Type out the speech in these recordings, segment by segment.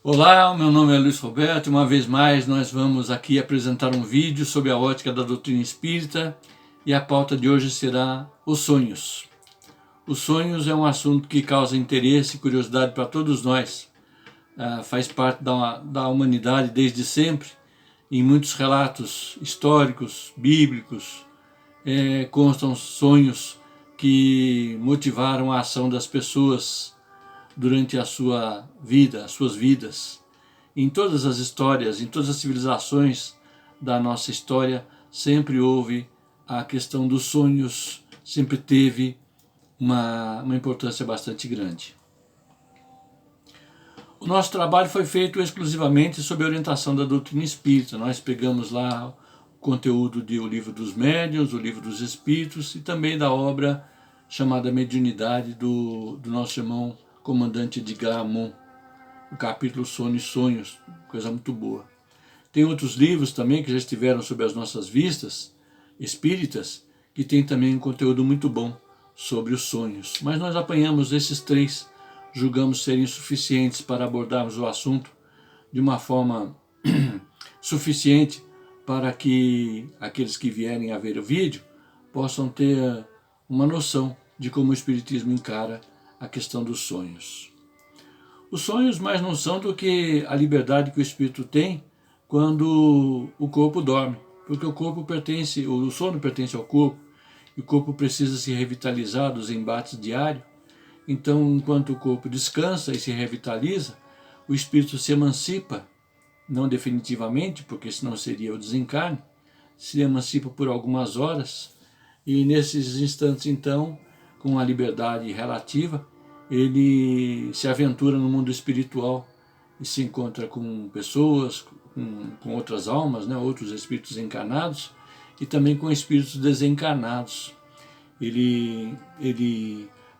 Olá, meu nome é Luiz Roberto e uma vez mais nós vamos aqui apresentar um vídeo sobre a ótica da doutrina espírita e a pauta de hoje será os sonhos. Os sonhos é um assunto que causa interesse e curiosidade para todos nós. Faz parte da humanidade desde sempre. Em muitos relatos históricos, bíblicos, constam sonhos que motivaram a ação das pessoas durante a sua vida, as suas vidas. Em todas as histórias, em todas as civilizações da nossa história, sempre houve a questão dos sonhos, sempre teve uma importância bastante grande. O nosso trabalho foi feito exclusivamente sob a orientação da doutrina espírita. Nós pegamos lá o conteúdo do Livro dos Médiuns, o Livro dos Espíritos e também da obra chamada Mediunidade do nosso irmão comandante Edgar Amon, o capítulo Sono e Sonhos, coisa muito boa. Tem outros livros também que já estiveram sob as nossas vistas, espíritas, que tem também um conteúdo muito bom sobre os sonhos. Mas nós apanhamos esses três, julgamos serem suficientes para abordarmos o assunto de uma forma suficiente para que aqueles que vierem a ver o vídeo possam ter uma noção de como o Espiritismo encara a questão dos sonhos. Os sonhos mais não são do que a liberdade que o espírito tem quando o corpo dorme, porque o sono pertence ao corpo, e o corpo precisa se revitalizar dos embates diários. Então, enquanto o corpo descansa e se revitaliza, o espírito se emancipa, não definitivamente, porque senão seria o desencarne, se emancipa por algumas horas, e nesses instantes, então, com a liberdade relativa, ele se aventura no mundo espiritual e se encontra com pessoas, com outras almas, outros espíritos encarnados e também com espíritos desencarnados. Ele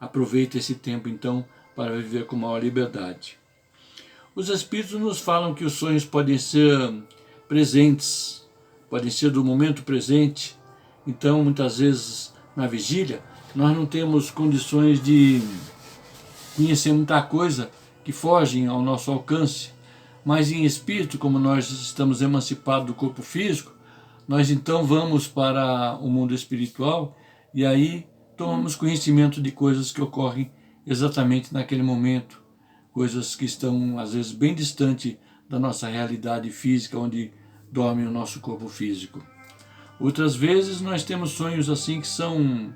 aproveita esse tempo, então, para viver com maior liberdade. Os espíritos nos falam que os sonhos podem ser presentes, podem ser do momento presente. Então, muitas vezes, na vigília, nós não temos condições de conhecer muita coisa que fogem ao nosso alcance, mas em espírito, como nós estamos emancipados do corpo físico, nós então vamos para o mundo espiritual e aí tomamos conhecimento de coisas que ocorrem exatamente naquele momento, coisas que estão às vezes bem distante da nossa realidade física, onde dorme o nosso corpo físico. Outras vezes nós temos sonhos assim que são,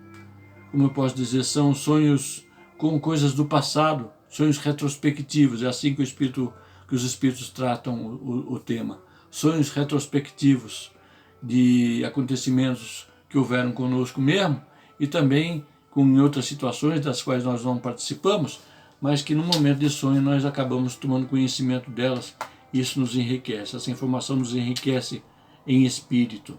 como eu posso dizer, são sonhos com coisas do passado, sonhos retrospectivos, é assim que os espíritos tratam o tema. Sonhos retrospectivos de acontecimentos que houveram conosco mesmo e também em outras situações das quais nós não participamos, mas que no momento de sonho nós acabamos tomando conhecimento delas e isso nos enriquece, essa informação nos enriquece em espírito.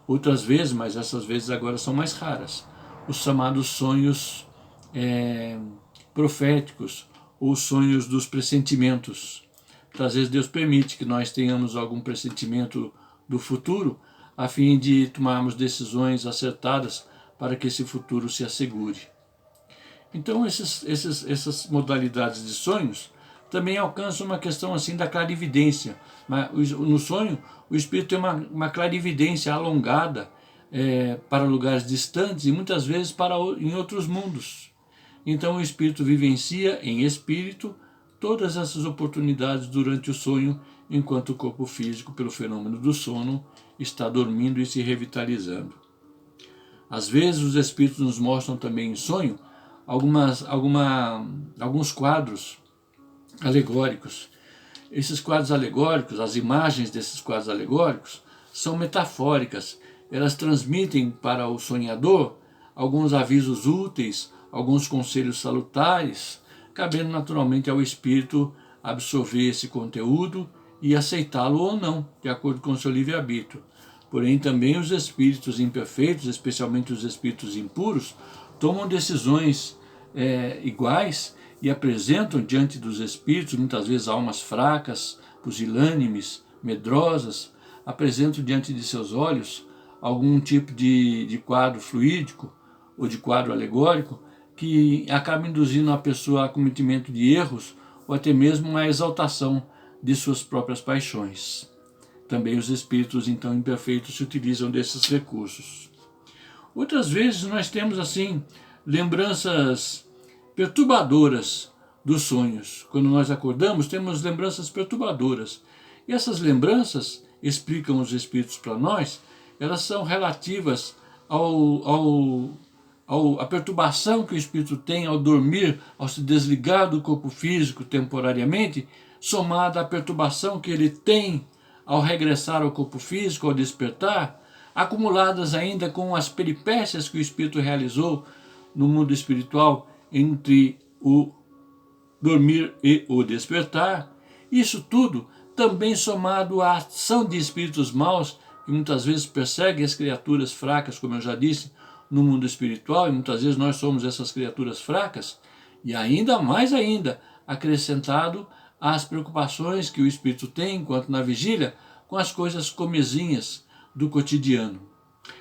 Outras vezes, mas essas vezes agora são mais raras, os chamados sonhos proféticos ou sonhos dos pressentimentos. Às vezes Deus permite que nós tenhamos algum pressentimento do futuro a fim de tomarmos decisões acertadas para que esse futuro se assegure. Então essas modalidades de sonhos também alcançam uma questão assim da clarividência. No sonho, o espírito tem uma clarividência alongada para lugares distantes e muitas vezes em outros mundos. Então o espírito vivencia em espírito todas essas oportunidades durante o sonho, enquanto o corpo físico, pelo fenômeno do sono, está dormindo e se revitalizando. Às vezes os espíritos nos mostram também em sonho alguns quadros alegóricos. Esses quadros alegóricos, as imagens desses quadros alegóricos, são metafóricas. Elas transmitem para o sonhador alguns avisos úteis, alguns conselhos salutares, cabendo naturalmente ao espírito absorver esse conteúdo e aceitá-lo ou não, de acordo com o seu livre-arbítrio. Porém, também os espíritos imperfeitos, especialmente os espíritos impuros, tomam decisões iguais e apresentam diante dos espíritos, muitas vezes almas fracas, pusilânimes, medrosas, apresentam diante de seus olhos algum tipo de quadro fluídico ou de quadro alegórico que acaba induzindo a pessoa a cometimento de erros ou até mesmo uma exaltação de suas próprias paixões. Também os espíritos, então, imperfeitos se utilizam desses recursos. Outras vezes nós temos, assim, lembranças perturbadoras dos sonhos. Quando nós acordamos, temos lembranças perturbadoras. E essas lembranças, explicam os espíritos para nós, elas são relativas à perturbação que o espírito tem ao dormir, ao se desligar do corpo físico temporariamente, somada à perturbação que ele tem ao regressar ao corpo físico, ao despertar, acumuladas ainda com as peripécias que o espírito realizou no mundo espiritual entre o dormir e o despertar. Isso tudo também somado à ação de espíritos maus, que muitas vezes perseguem as criaturas fracas, como eu já disse, no mundo espiritual, e muitas vezes nós somos essas criaturas fracas, e ainda mais ainda, acrescentado às preocupações que o espírito tem, enquanto na vigília, com as coisas comezinhas do cotidiano.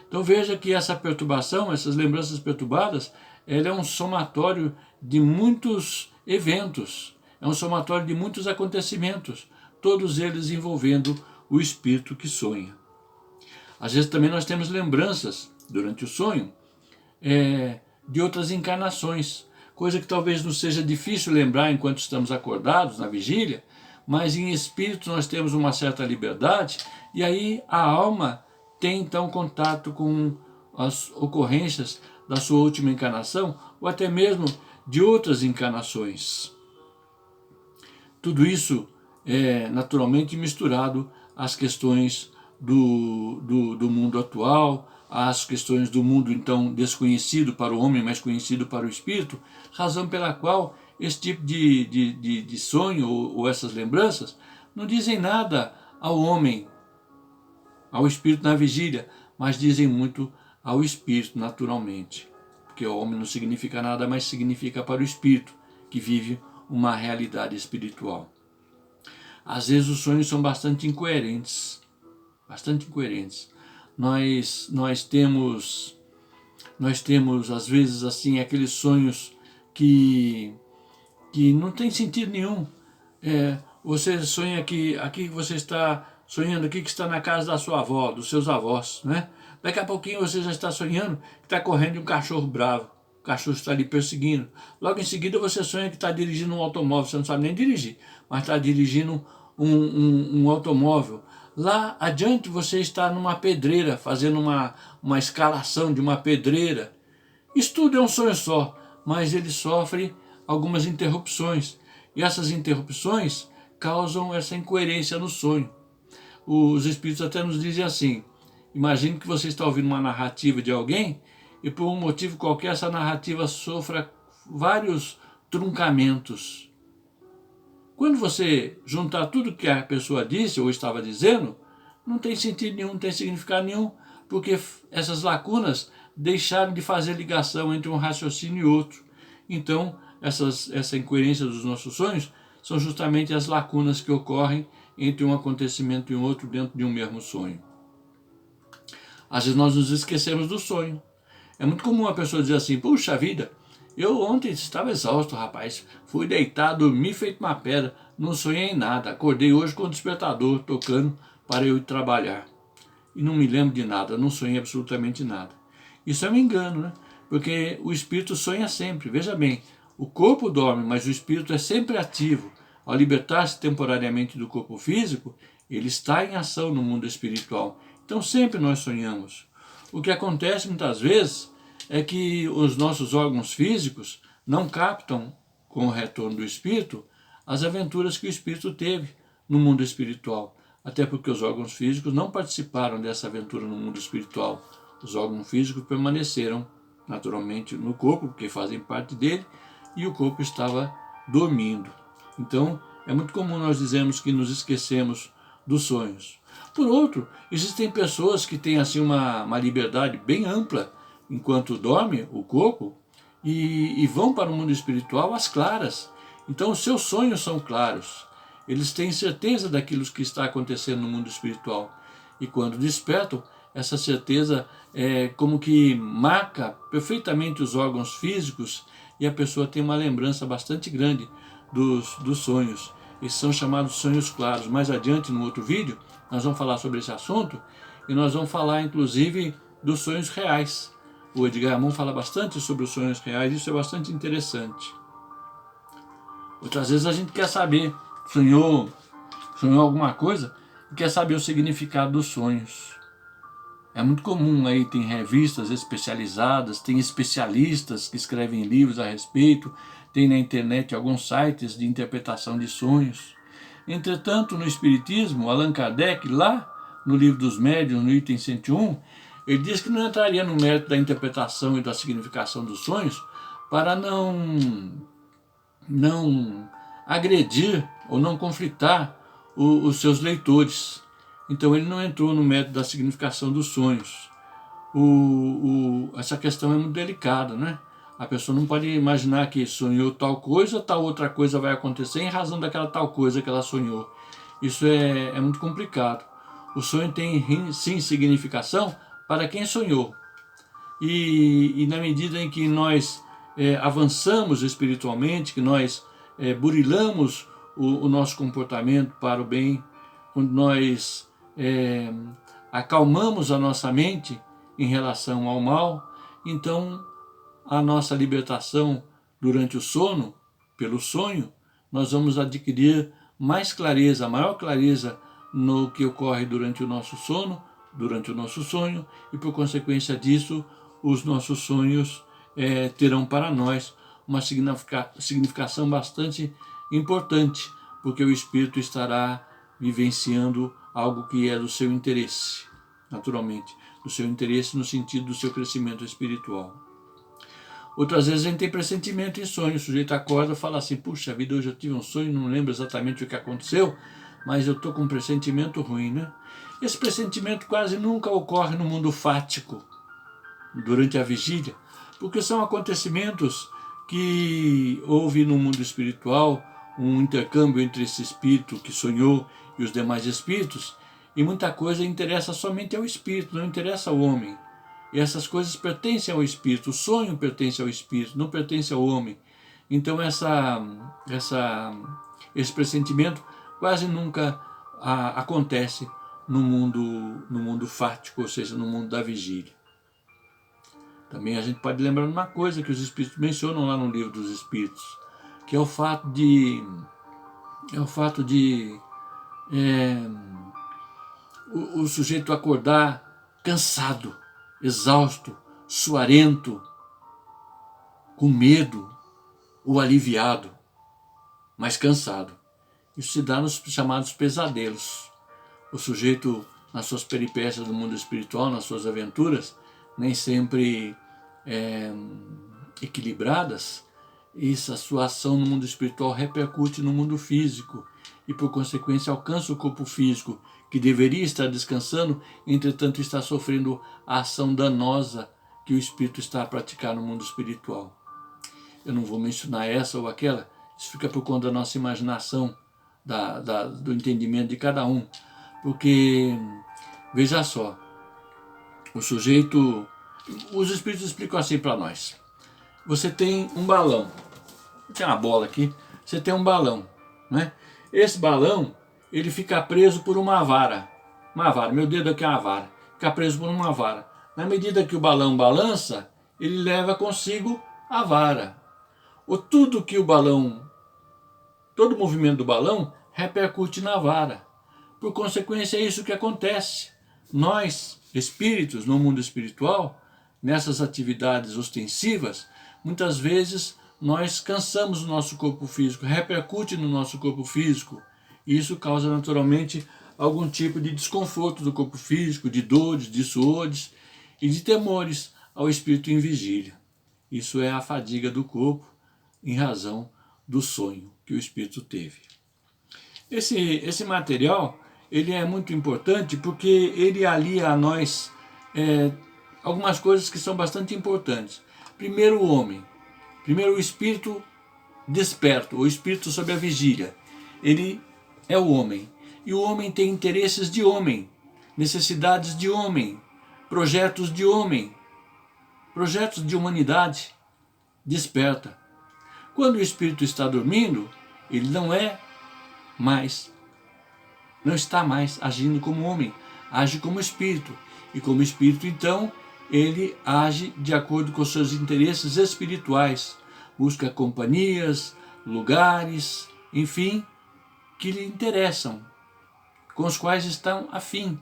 Então veja que essa perturbação, essas lembranças perturbadas, ela é um somatório de muitos eventos, é um somatório de muitos acontecimentos, todos eles envolvendo o espírito que sonha. Às vezes também nós temos lembranças, durante o sonho, de outras encarnações, coisa que talvez nos seja difícil lembrar enquanto estamos acordados, na vigília, mas em espírito nós temos uma certa liberdade, e aí a alma tem então contato com as ocorrências da sua última encarnação, ou até mesmo de outras encarnações. Tudo isso é naturalmente misturado às questões do mundo atual, às questões do mundo então desconhecido para o homem, mas conhecido para o espírito, razão pela qual esse tipo de sonho ou essas lembranças não dizem nada ao homem, ao espírito na vigília, mas dizem muito ao espírito naturalmente. Porque o homem não significa nada, mas significa para o espírito, que vive uma realidade espiritual. Às vezes os sonhos são bastante incoerentes. Nós temos às vezes assim aqueles sonhos que não tem sentido nenhum. Você sonha que aqui você está sonhando aqui que está na casa da sua avó, dos seus avós, né? Daqui a pouquinho você já está sonhando que está correndo um cachorro bravo, o cachorro está lhe perseguindo. Logo em seguida você sonha que está dirigindo um automóvel, você não sabe nem dirigir, mas está dirigindo um automóvel. Lá adiante você está numa pedreira, fazendo uma escalação de uma pedreira. Isso tudo é um sonho só, mas ele sofre algumas interrupções. E essas interrupções causam essa incoerência no sonho. Os espíritos até nos dizem assim: imagine que você está ouvindo uma narrativa de alguém e por um motivo qualquer essa narrativa sofra vários truncamentos. Quando você juntar tudo que a pessoa disse ou estava dizendo, não tem sentido nenhum, não tem significado nenhum, porque essas lacunas deixaram de fazer ligação entre um raciocínio e outro. Então, essa incoerência dos nossos sonhos são justamente as lacunas que ocorrem entre um acontecimento e outro dentro de um mesmo sonho. Às vezes nós nos esquecemos do sonho. É muito comum a pessoa dizer assim: puxa vida, eu ontem estava exausto, rapaz. Fui deitar, dormi feito uma pedra, não sonhei em nada. Acordei hoje com o despertador tocando para eu ir trabalhar. E não me lembro de nada, não sonhei absolutamente nada. Isso é um engano, né? Porque o espírito sonha sempre. Veja bem, o corpo dorme, mas o espírito é sempre ativo. Ao libertar-se temporariamente do corpo físico, ele está em ação no mundo espiritual. Então sempre nós sonhamos. O que acontece muitas vezes é que os nossos órgãos físicos não captam, com o retorno do espírito, as aventuras que o espírito teve no mundo espiritual. Até porque os órgãos físicos não participaram dessa aventura no mundo espiritual. Os órgãos físicos permaneceram naturalmente no corpo, porque fazem parte dele, e o corpo estava dormindo. Então, é muito comum nós dizermos que nos esquecemos dos sonhos. Por outro, existem pessoas que têm assim uma liberdade bem ampla enquanto dorme o corpo e vão para o mundo espiritual às claras. Então, os seus sonhos são claros. Eles têm certeza daquilo que está acontecendo no mundo espiritual. E quando despertam, essa certeza como que marca perfeitamente os órgãos físicos e a pessoa tem uma lembrança bastante grande dos sonhos. Esses são chamados sonhos claros. Mais adiante, no outro vídeo, nós vamos falar sobre esse assunto e nós vamos falar, inclusive, dos sonhos reais. O Edgar Amon fala bastante sobre os sonhos reais, isso é bastante interessante. Outras vezes a gente quer saber, sonhou alguma coisa e quer saber o significado dos sonhos. É muito comum aí, tem revistas especializadas, tem especialistas que escrevem livros a respeito, tem na internet alguns sites de interpretação de sonhos. Entretanto, no Espiritismo, Allan Kardec, lá no Livro dos Médiuns, no item 101, ele diz que não entraria no mérito da interpretação e da significação dos sonhos para não agredir ou não conflitar os seus leitores. Então ele não entrou no mérito da significação dos sonhos. Essa questão é muito delicada, né? A pessoa não pode imaginar que sonhou tal coisa, tal outra coisa vai acontecer em razão daquela tal coisa que ela sonhou. Isso é muito complicado. O sonho tem sim significação para quem sonhou. E na medida em que nós avançamos espiritualmente, que nós burilamos o nosso comportamento para o bem, quando nós acalmamos a nossa mente em relação ao mal, então a nossa libertação durante o sono, pelo sonho, nós vamos adquirir mais clareza, maior clareza no que ocorre durante o nosso sono, durante o nosso sonho, e por consequência disso, os nossos sonhos terão para nós uma significação bastante importante, porque o espírito estará vivenciando algo que é do seu interesse, naturalmente, do seu interesse no sentido do seu crescimento espiritual. Outras vezes a gente tem pressentimento em sonho, o sujeito acorda e fala assim, puxa vida, hoje eu tive um sonho, não lembro exatamente o que aconteceu, mas eu estou com um pressentimento ruim, né? Esse pressentimento quase nunca ocorre no mundo fático, durante a vigília, porque são acontecimentos que houve no mundo espiritual, um intercâmbio entre esse espírito que sonhou e os demais espíritos, e muita coisa interessa somente ao espírito, não interessa ao homem. E essas coisas pertencem ao espírito, o sonho pertence ao espírito, não pertence ao homem. Então esse pressentimento quase nunca acontece no mundo fático, ou seja, no mundo da vigília. Também a gente pode lembrar uma coisa que os espíritos mencionam lá no Livro dos Espíritos, que é o fato de o sujeito acordar cansado, exausto, suarento, com medo ou aliviado, mas cansado. Isso se dá nos chamados pesadelos. O sujeito, nas suas peripécias do mundo espiritual, nas suas aventuras, nem sempre equilibradas, essa sua ação no mundo espiritual repercute no mundo físico e, por consequência, alcança o corpo físico, que deveria estar descansando, entretanto está sofrendo a ação danosa que o espírito está a praticar no mundo espiritual. Eu não vou mencionar essa ou aquela, isso fica por conta da nossa imaginação, do entendimento de cada um, porque, veja só, os espíritos explicam assim para nós. Você tem um balão, tem uma bola aqui, você tem um balão, né? Esse balão, ele fica preso por uma vara, meu dedo aqui é uma vara, fica preso por uma vara. Na medida que o balão balança, ele leva consigo a vara. Todo o movimento do balão repercute na vara. Por consequência, é isso que acontece. Nós, espíritos, no mundo espiritual, nessas atividades ostensivas, muitas vezes nós cansamos o nosso corpo físico, repercute no nosso corpo físico, e isso causa naturalmente algum tipo de desconforto do corpo físico, de dores, de suores e de temores ao espírito em vigília. Isso é a fadiga do corpo em razão do sonho que o espírito teve. Esse material ele é muito importante porque ele alia a nós algumas coisas que são bastante importantes. Primeiro o homem, primeiro o espírito desperto, o espírito sob a vigília. Ele é o homem, e o homem tem interesses de homem, necessidades de homem, projetos de homem, projetos de humanidade. Desperta. Quando o espírito está dormindo, ele não está mais agindo como homem, age como espírito. E como espírito, então, ele age de acordo com seus interesses espirituais, busca companhias, lugares, enfim, que lhe interessam, com os quais estão afim.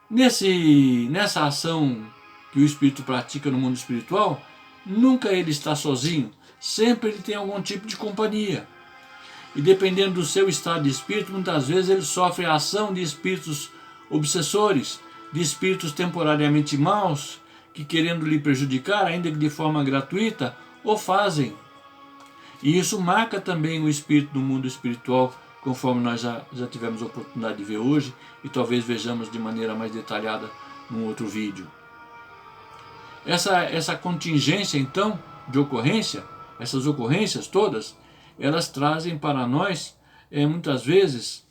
Nessa ação que o espírito pratica no mundo espiritual, nunca ele está sozinho, sempre ele tem algum tipo de companhia. E dependendo do seu estado de espírito, muitas vezes ele sofre a ação de espíritos obsessores, de espíritos temporariamente maus, que querendo lhe prejudicar, ainda que de forma gratuita, o fazem. E isso marca também o espírito do mundo espiritual, conforme nós já tivemos a oportunidade de ver hoje, e talvez vejamos de maneira mais detalhada num outro vídeo. Essa contingência, então, de ocorrência, essas ocorrências todas, elas trazem para nós, muitas vezes,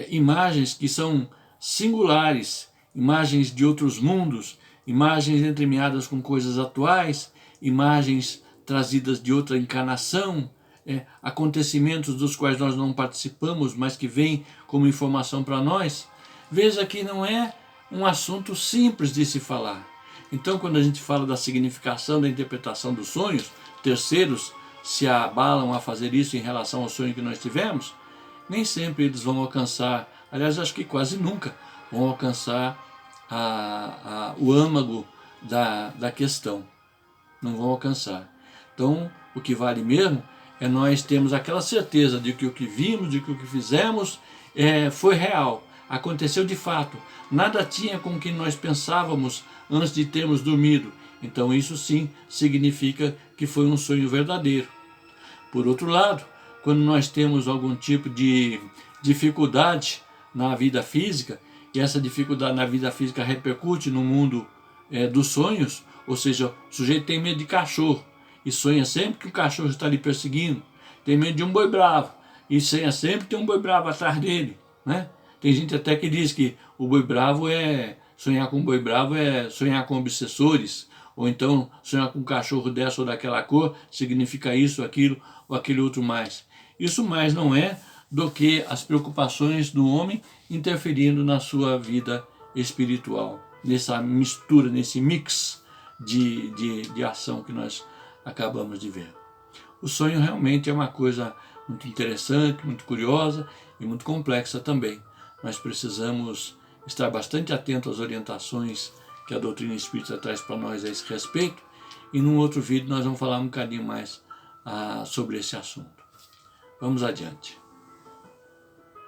imagens que são singulares, imagens de outros mundos, imagens entremeadas com coisas atuais, imagens trazidas de outra encarnação, acontecimentos dos quais nós não participamos, mas que vêm como informação para nós. Veja que não é um assunto simples de se falar. Então, quando a gente fala da significação da interpretação dos sonhos, terceiros se abalam a fazer isso em relação ao sonho que nós tivemos, nem sempre eles vão alcançar, aliás, acho que quase nunca vão alcançar o âmago da questão. Não vão alcançar. Então, o que vale mesmo é nós termos aquela certeza de que o que vimos, de que o que fizemos foi real, aconteceu de fato. Nada tinha com o que nós pensávamos antes de termos dormido. Então isso sim significa que foi um sonho verdadeiro. Por outro lado, quando nós temos algum tipo de dificuldade na vida física, e essa dificuldade na vida física repercute no mundo dos sonhos, ou seja, o sujeito tem medo de cachorro, e sonha sempre que o cachorro está lhe perseguindo, tem medo de um boi bravo, e sonha sempre que tem um boi bravo atrás dele, né? Tem gente até que diz que o boi bravo sonhar com um boi bravo é sonhar com obsessores, ou então sonhar com um cachorro dessa ou daquela cor, significa isso, aquilo, ou aquele outro mais. Isso mais não é do que as preocupações do homem interferindo na sua vida espiritual, nessa mistura, nesse mix de ação que nós acabamos de ver. O sonho realmente é uma coisa muito interessante, muito curiosa e muito complexa também. Nós precisamos estar bastante atentos às orientações que a doutrina espírita traz para nós a esse respeito, e num outro vídeo nós vamos falar um bocadinho mais sobre esse assunto. Vamos adiante.